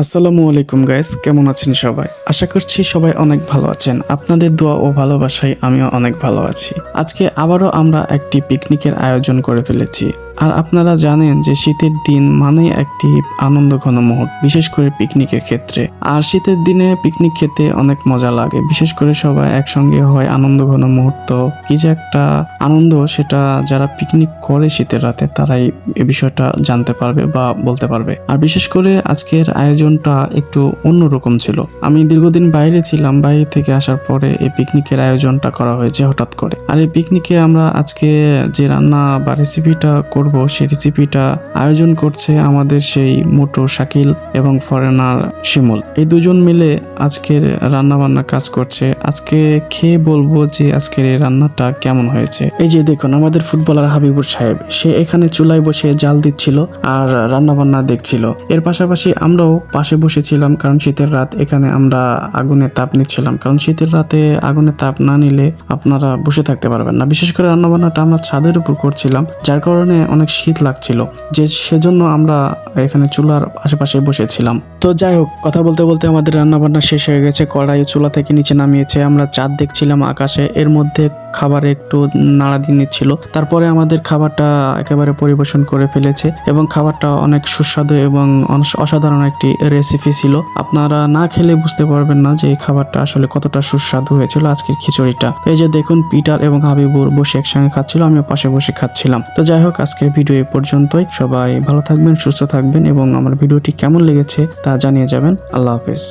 আসসালামু আলাইকুম গাইস, কেমন আছেন সবাই? আশা করছি সবাই অনেক ভালো আছেন। আপনাদের দোয়া ও ভালোবাসায় আমিও অনেক ভালো আছি। আজকে আবারও আমরা একটি পিকনিকের আয়োজন করে ফেলেছি। আর আপনারা জানেন যে শীতের দিন মানেই একটি আনন্দ ঘন মুহূর্ত, বিশেষ করে পিকনিকের ক্ষেত্রে। আর শীতের দিনে পিকনিক খেতে অনেক মজা লাগে, বিশেষ করে সবাই একসঙ্গে হয়, আনন্দ ঘন মুহূর্ত। কি যে একটা আনন্দ, সেটা যারা পিকনিক করে শীতের রাতে তারাই এই বিষয়টা জানতে পারবে বা বলতে পারবে। আর বিশেষ করে আজকের আয়োজনটা একটু অন্যরকম ছিল। আমি দীর্ঘদিন বাইরে ছিলাম, বাইরে থেকে আসার পরে এই পিকনিকের আয়োজনটা করা হয়েছে হঠাৎ করে। আর এই পিকনিকে আমরা আজকে যে রান্না বা রেসিপিটা করব, সেই রেসিপিটা আয়োজন করছে আমাদের সেই মোটু শাকিল এবং ফরেনার শিমুল। এই দুজন মিলে আজকের রান্না বান্না কাজ করছে। আজকে খেয়ে বলবো যে আজকের এই রান্নাটা কেমন হয়েছে। এই যে দেখুন, আমাদের ফুটবলার হাবিবুর সাহেব, সে এখানে চুলায় বসে জাল দিচ্ছিল আর রান্না বান্না দেখছিল। এর পাশাপাশি আমরাও পাশে বসেছিলাম, কারণ শীতের রাত, এখানে আমরা আগুনে তাপ নিচ্ছিলাম। কারণ শীতের রাতে আগুনে তাপ না নিলে আপনারা বসে থাকতে পারবেন না। বিশেষ করে রান্না বান্নাটা আমরা ছাদের উপর করছিলাম, যার কারণে অনেক শীত লাগছিল, যে সেজন্য আমরা এখানে চুলার আশেপাশে বসেছিলাম। তো যাই হোক, কথা বলতে বলতে আমাদের রান্না বান্না শেষ হয়ে গেছে। কড়াই চুলা থেকে নিচে নামিয়েছে, আমরা চাঁদ দেখছিলাম আকাশে, এর মধ্যে খাবারে একটু নাড়া দিয়ে নিচ্ছিল। তারপরে আমাদের খাবারটা একেবারে পরিবেশন করে ফেলেছে এবং খাবারটা অনেক সুস্বাদু এবং অসাধারণ একটি রেসিপি ছিল। আপনারা না খেলে বুঝতে পারবেন না যে এই খাবারটা আসলে কতটা সুস্বাদু হয়েছিল আজকের খিচুড়িটা। এই যে দেখুন, পিটার এবং হাবিবুর বসে একসঙ্গে খাচ্ছিল, আমিও পাশে বসে খাচ্ছিলাম। তো যাই হোক, আজকের ভিডিও এই পর্যন্তই। সবাই ভালো থাকবেন, সুস্থ থাকবেন এবং আমার ভিডিওটি কেমন লেগেছে তা জানিয়ে যাবেন। আল্লাহ হাফেজ।